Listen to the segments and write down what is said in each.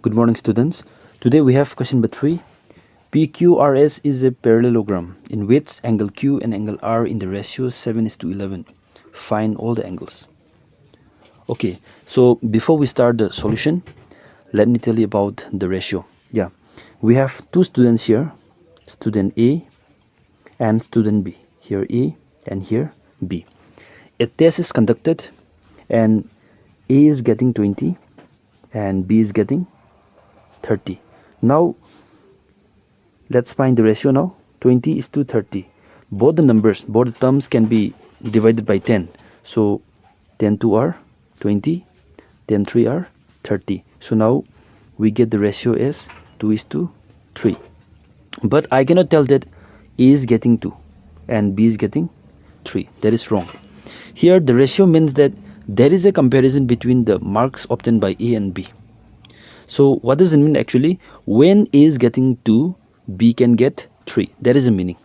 Good morning, students. Today we have question number 3. PQRS is a parallelogram in which angle Q and angle R in the ratio 7:11. Find all the angles. Okay, so before we start the solution, let me tell you about the ratio. Yeah, we have two students here, student A and student B. Here A and here B. A test is conducted and A is getting 20 and B is getting 30. Now let's find the ratio now. 20 is to 30. Both the terms can be divided by 10. So 10 2 are 20, 10 3 are 30. So now we get the ratio as 2 is to 3. But I cannot tell that A is getting 2 and B is getting 3. That is wrong. Here the ratio means that there is a comparison between the marks obtained by A and B. So what does it mean actually? When A is getting 2, B can get 3. That is the meaning.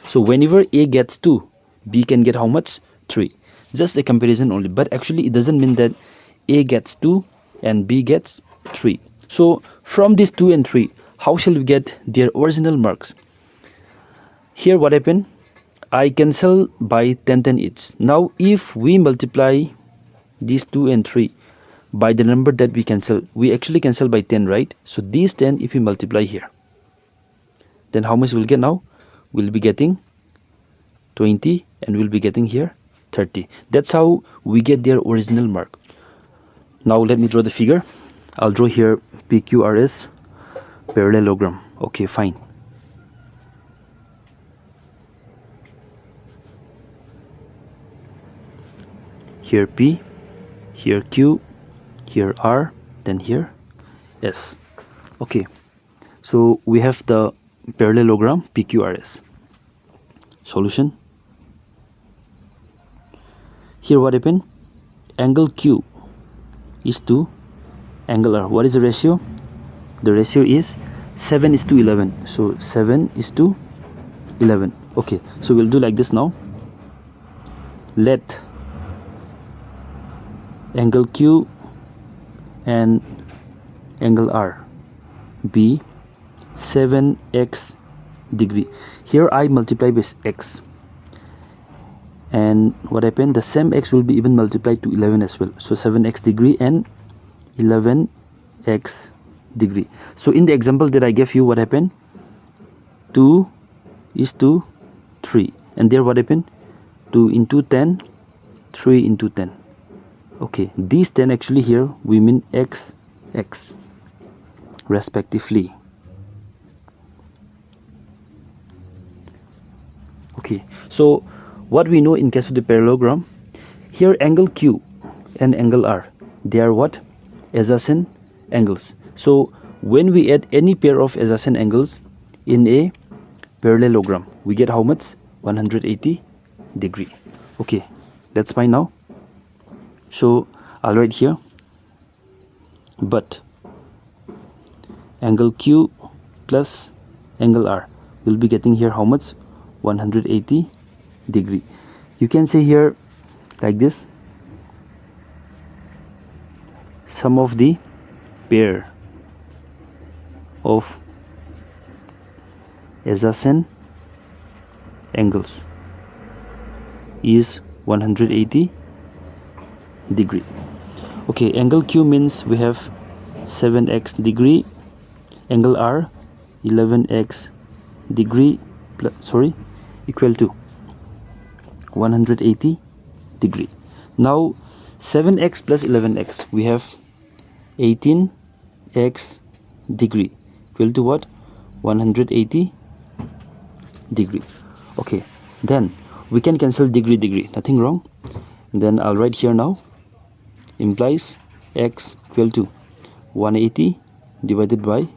So whenever A gets 2, B can get how much? 3. Just a comparison only. But actually it doesn't mean that A gets 2 and B gets 3. So from these 2 and 3, how shall we get their original marks? Here what happened? I cancel by 10 10 each. Now if we multiply these 2 and 3 by the number that we cancel, we actually cancel by 10, right? So these 10 if we multiply here, then how much we'll get now? We'll be getting 20 and we'll be getting here 30. That's how we get their original mark. Now let me draw the figure. I'll draw here PQRS parallelogram. Okay, fine. Here P, here Q, here R, then here S. Okay, so we have the parallelogram PQRS. Solution. Here what happened? Angle Q is to angle R. What is the ratio? The ratio is 7:11. So 7:11. Okay, so we'll do like this now. Let angle Q and angle R be 7x degree. Here I multiply with x, and what happened? The same x will be even multiplied to 11 as well. So 7x degree and 11x degree. So in the example that I gave you, what happened? 2 is to 3, and there what happened? 2 into 10, 3 into 10. Okay, these 10 actually here we mean x respectively. Okay, so what we know in case of the parallelogram, here angle Q and angle R, they are what? Adjacent angles. So when we add any pair of adjacent angles in a parallelogram, we get how much? 180 degree. Okay, that's fine now. So I'll write here, but angle Q plus angle R will be getting here how much? 180 degree. You can say here like this: sum of the pair of adjacent angles is 180 degree. Okay, angle Q means we have 7x degree, angle R 11x degree equal to 180 degree. Now 7x plus 11x, we have 18x degree equal to what? 180 degree. Okay, then we can cancel degree, nothing wrong. Then I'll write here now, implies x equal to 180 divided by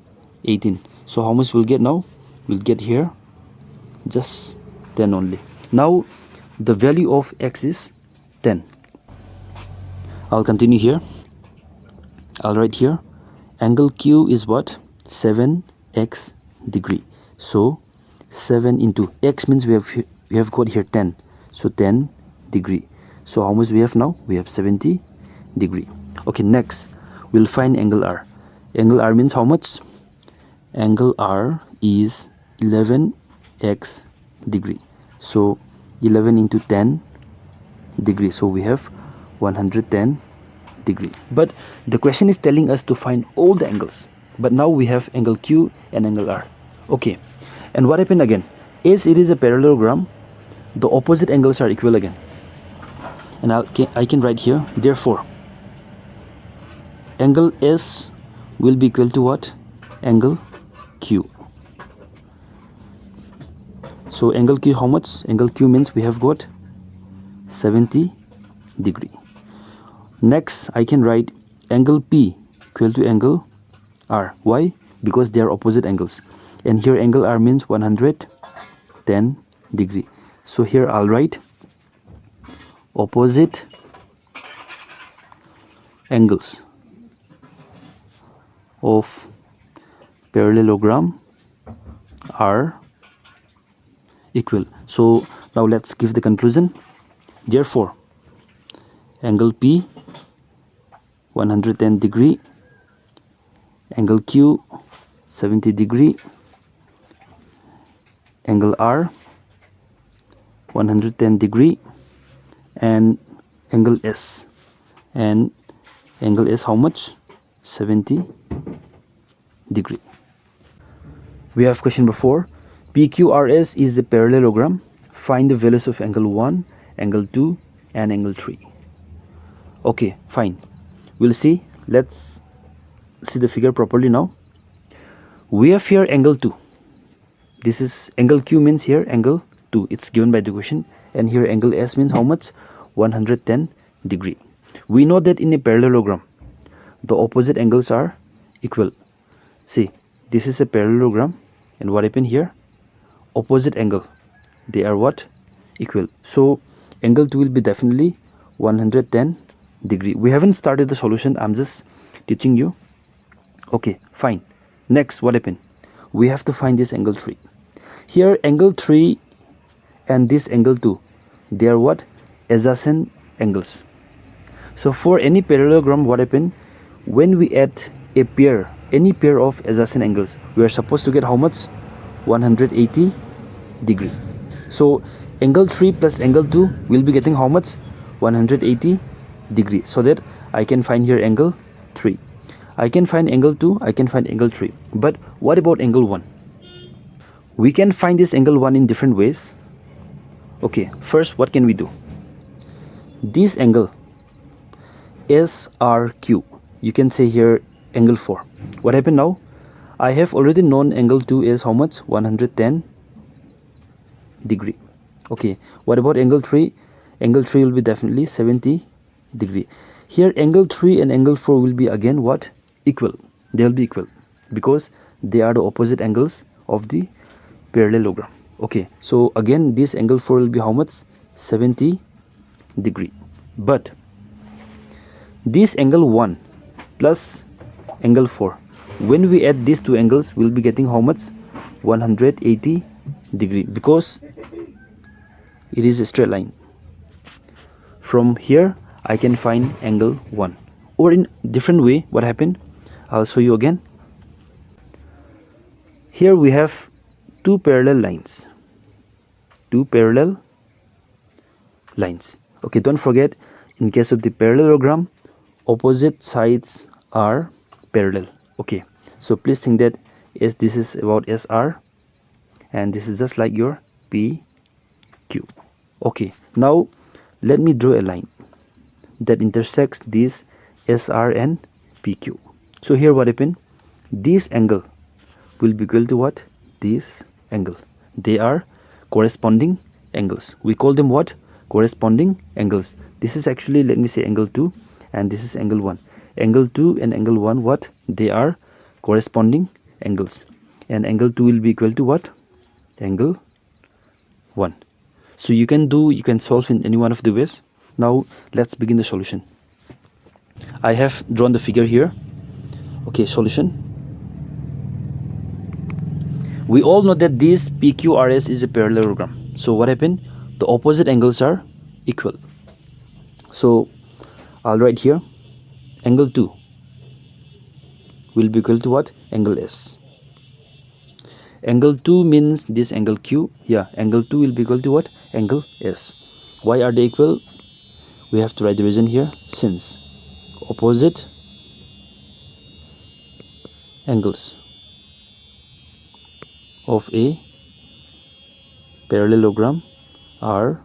18. So how much we'll get now? We'll get here just 10 only. Now the value of x is 10. I'll continue here. I'll write here angle Q is what? 7x degree. So 7 into x means we have got here 10. So 10 degree. So how much we have now? We have 70 degree. Okay, next we'll find angle R. Angle R means how much? Angle R is 11x degree. So 11 into 10 degree. So we have 110 degree. But the question is telling us to find all the angles. But now we have angle Q and angle R. Okay. And what happened again? As it is a parallelogram, the opposite angles are equal again. And I can write here, therefore, angle S will be equal to what? Angle Q. So angle Q, how much? Angle Q means we have got 70 degree. Next, I can write angle P equal to angle R. Why? Because they are opposite angles. And here angle R means 110 degree. So here I'll write opposite angles of parallelogram are equal. So now let's give the conclusion. Therefore, angle P 110 degree, angle Q 70 degree, angle R 110 degree, and angle S. And angle S how much? 70 degree. We have question number 4. PQRS is a parallelogram. Find the values of angle 1, angle 2, and angle 3. Okay, fine. We'll see. Let's see the figure properly now. We have here angle 2. This is angle Q means here angle 2. It's given by the question. And here angle S means how much? 110 degree. We know that in a parallelogram, the opposite angles are equal. See, this is a parallelogram. And what happened here? Opposite angle. They are what? Equal. So angle 2 will be definitely 110 degree. We haven't started the solution. I'm just teaching you. Okay, fine. Next, what happened? We have to find this angle 3. Here angle 3 and this angle 2, they are what? Adjacent angles. So for any parallelogram, what happened? When we add a pair, any pair of adjacent angles, we are supposed to get how much? 180 degree. So angle 3 plus angle 2 will be getting how much? 180 degree. So that I can find here angle 3. I can find angle 2, I can find angle 3. But what about angle 1? We can find this angle 1 in different ways. Okay, first what can we do? This angle SRQ, you can say here angle 4. What happened now? I have already known angle 2 is how much? 110 degree. Okay, what about angle 3? Angle 3 will be definitely 70 degree. Here angle 3 and angle 4 will be again what? Equal. They will be equal because they are the opposite angles of the parallelogram. Okay, so again this angle 4 will be how much? 70 degree. But this angle 1 plus angle 4, when we add these two angles, we'll be getting how much? 180 degree, because it is a straight line. From here I can find angle 1. Or in different way, what happened? I'll show you again. Here we have two parallel lines. Two parallel lines. Okay, don't forget, in case of the parallelogram, opposite sides are parallel. Okay, so please think that as this is about SR and this is just like your PQ. Okay, now let me draw a line that intersects this SR and PQ. So here what happened? This angle will be equal to what? This angle. They are corresponding angles. We call them what? Corresponding angles. This is actually, let me say, angle 2 and this is angle 1. Angle 2 and angle 1, what? They are corresponding angles. And angle 2 will be equal to what? Angle 1. So you can solve in any one of the ways. Now let's begin the solution. I have drawn the figure here. Okay, solution. We all know that this PQRS is a parallelogram. So what happened? The opposite angles are equal. So I'll write here angle 2 will be equal to what? Angle S. Angle 2 means this angle Q. Yeah, angle 2 will be equal to what? Angle S. Why are they equal? We have to write the reason here. Since opposite angles of a parallelogram are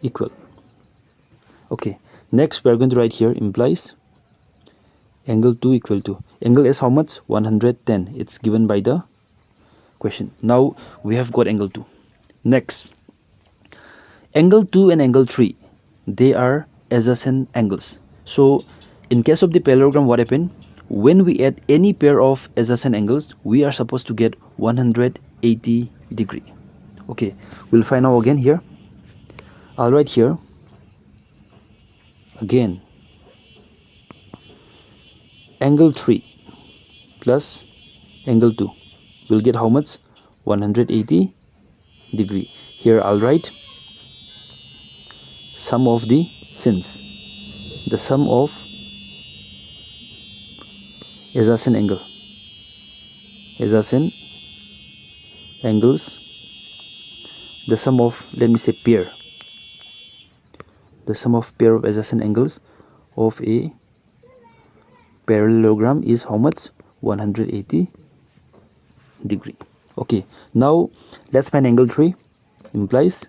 equal. Okay, next we are going to write here implies angle 2 equal to angle S, how much? 110. It's given by the question. Now we have got angle 2. Next, angle 2 and angle 3, they are adjacent angles. So in case of the parallelogram, what happened? When we add any pair of adjacent angles, we are supposed to get 180 degree. Okay, we'll find out again here. I'll write here again angle 3 plus angle 2 will get how much? 180 degree. Here I'll write sum of the sins, the sum of adjacent angles, the sum of, let me say, pair, the sum of pair of adjacent angles of a parallelogram is how much? 180 degree. Okay, now let's find angle 3. Implies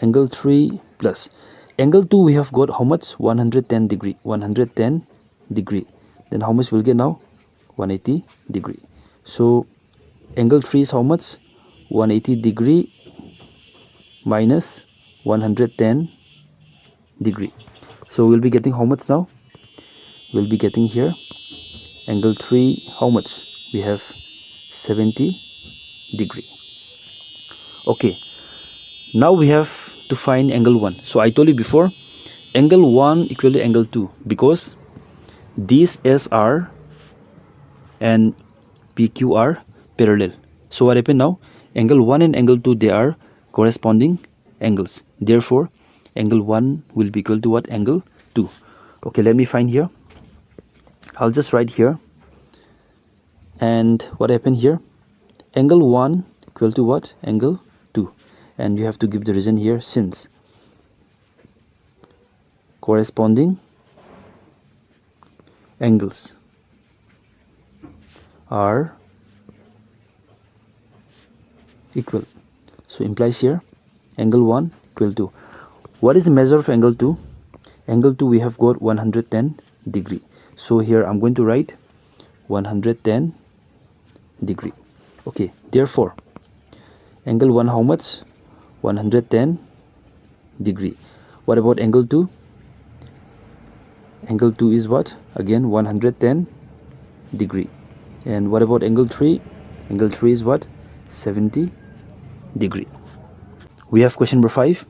angle 3 plus angle 2, we have got how much? 110 degree. 110 degree. Then how much we'll get now? 180 degree. So angle 3 is how much? 180 degree minus 110 degree. So we'll be getting how much now? We'll be getting here angle 3, how much? We have 70 degree. Okay, now we have to find angle 1. So I told you before, angle 1 equal to angle 2 because these SR and PQ are parallel. So what happened now? Angle 1 and angle 2, they are corresponding angles. Therefore, angle 1 will be equal to what? Angle 2. Okay, let me find here. I'll just write here. And what happened here? Angle 1 equal to what? Angle 2. And you have to give the reason here, since corresponding angles are equal. So implies here angle 1 equal to, what is the measure of angle 2? Angle 2, we have got 110 degree. So here I'm going to write 110 degree. Okay, therefore angle 1 how much? 110 degree. What about angle 2? Angle 2 is what? Again 110 degree. And what about angle 3? Angle 3 is what? 70 degree. We have question number 5.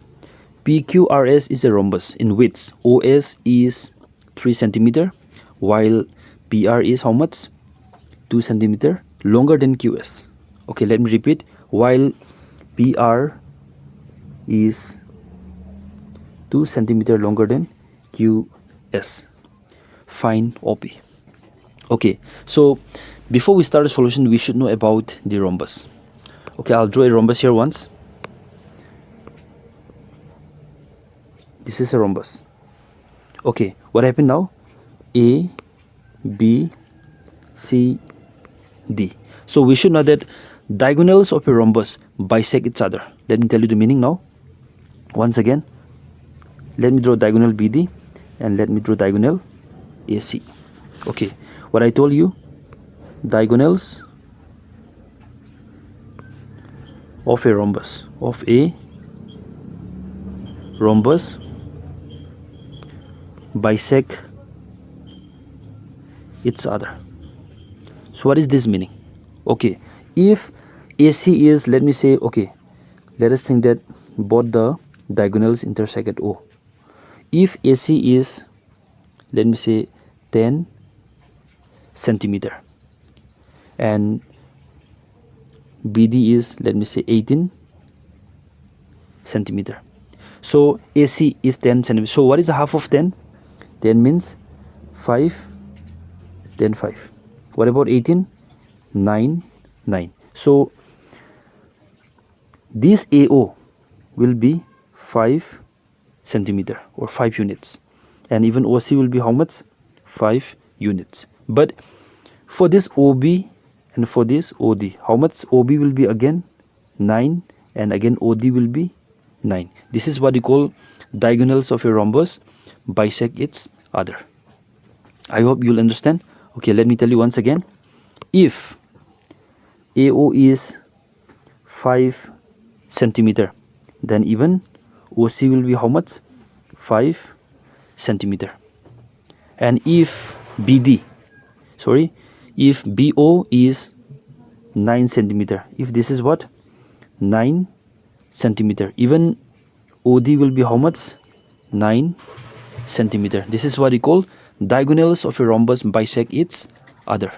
PQRS is a rhombus in which OS is 3 cm while PR is how much? 2 cm longer than QS. Okay, let me repeat. While PR is 2 cm longer than QS, find OP. Okay, so before we start the solution, we should know about the rhombus. Okay, I'll draw a rhombus here once. This is a rhombus. Okay, what happened now? A, B, C, D. So we should know that diagonals of a rhombus bisect each other. Let me tell you the meaning now. Once again, let me draw diagonal BD and let me draw diagonal AC. Okay, what I told you, diagonals of a rhombus, bisect each other. So what is this meaning? Okay, if AC is, let me say, okay, let us think that both the diagonals intersect at O. If AC is, let me say, 10 centimeter and BD is, let me say, 18 centimeter. So AC is 10 centimeter. So what is the half of 10? 10 means 5 then 5. What about 18? 9, 9. So this AO will be 5 centimeter or 5 units, and even OC will be how much? 5 units. But for this OB and for this OD, how much? OB will be again 9, and again OD will be 9. This is what you call diagonals of a rhombus bisect its other. I hope you'll understand. Okay, let me tell you once again. If AO is 5 centimeter, then even OC will be how much? 5 centimeter. And if if BO is 9 centimeter, if this is what? 9 centimeter, even OD will be how much? 9 centimeter. This is what we call diagonals of a rhombus bisect its other.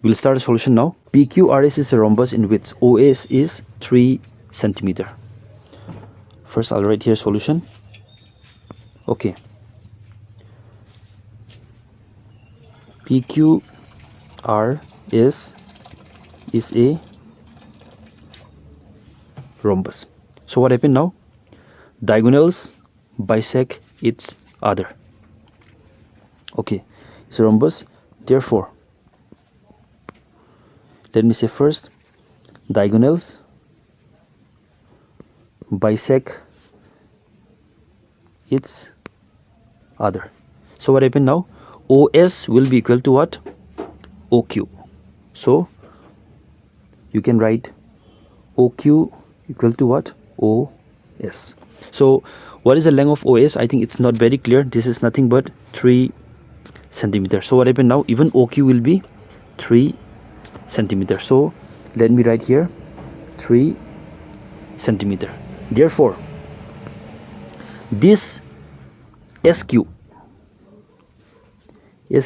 We'll start a solution now. PQRS is a rhombus in which OS is 3 centimeter. First, I'll write here solution. Okay. PQRS is a rhombus. So what happened now? Diagonals bisect its other. Okay, it's a rhombus. Therefore, let me say first, diagonals bisect its other. So what happened now? OS will be equal to what? OQ. So you can write OQ equal to what? OS. So what is the length of OS? I think it's not very clear. This is nothing but 3 centimeter. So what happened now? Even OQ will be 3 centimeter. So let me write here 3 centimeter. Therefore, this SQ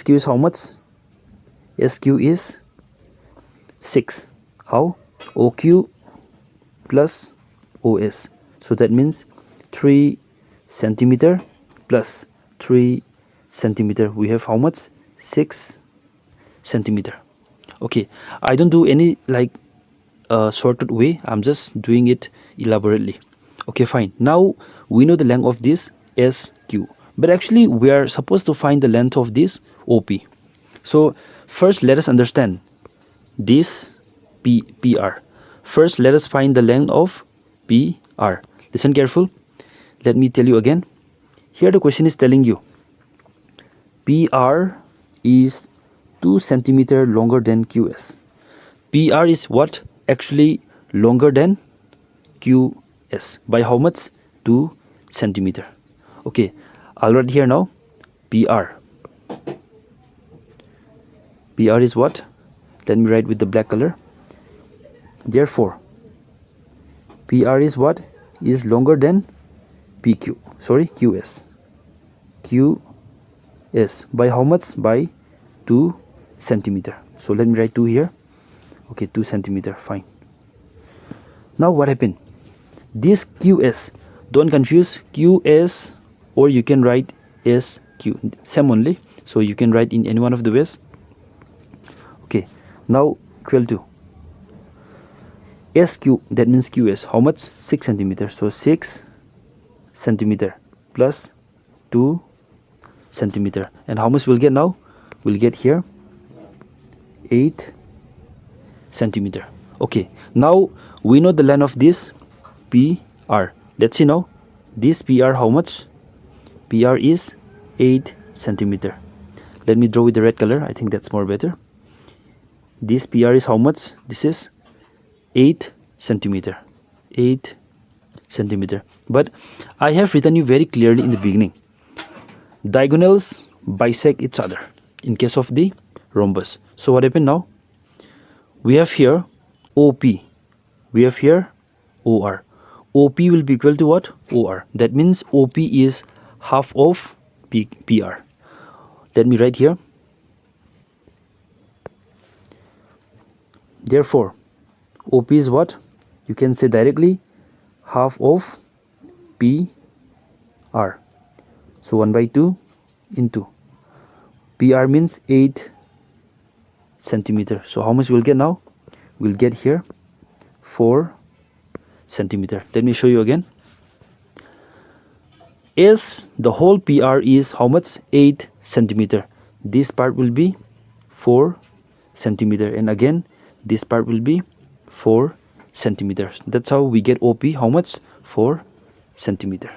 is how much? SQ is 6. How? OQ plus OS. So that means 3 centimeter plus 3 centimeter. We have how much? 6 centimeter. Okay, I don't do any like shortcut way. I'm just doing it elaborately. Okay, fine. Now we know the length of this SQ, but actually we are supposed to find the length of this OP. So first let us understand this PR. First let us find the length of PR. Listen careful. Let me tell you again. Here the question is telling you PR is 2 centimeter longer than QS. PR is what? Actually longer than QS. By how much? 2 centimeter. Okay, I'll write here now. PR is what? Let me write with the black color. Therefore, PR is what? Is longer than QS. QS. By how much? By 2 centimeter. So let me write 2 here. Okay, 2 centimeter. Fine. Now what happened? This QS, don't confuse QS, or you can write SQ. Same only. So you can write in any one of the ways. Okay, now equal to SQ, that means QS. How much? 6 centimeter. So 6 centimeter plus 2 centimeter. And how much we'll get now? We'll get here 8 centimeter. Okay, now we know the length of this PR. Let's see now. This PR, how much? PR is 8 centimeter. Let me draw with the red color. I think that's more better. This PR is how much? This is 8 centimeter. 8 centimeter. But I have written you very clearly in the beginning. Diagonals bisect each other in case of the rhombus. So what happened now? We have here OP. We have here OR. OP will be equal to what? OR. That means OP is half of PR. Let me write here. Therefore, OP is what? You can say directly half of PR. So 1/2 into PR means 8 centimeter. So how much we'll get now? We'll get here 4 centimeter. Let me show you again. As the whole PR is how much? 8 centimeter. This part will be 4 centimeter, and again this part will be 4 centimeters. That's how we get OP. How much? 4 centimeter.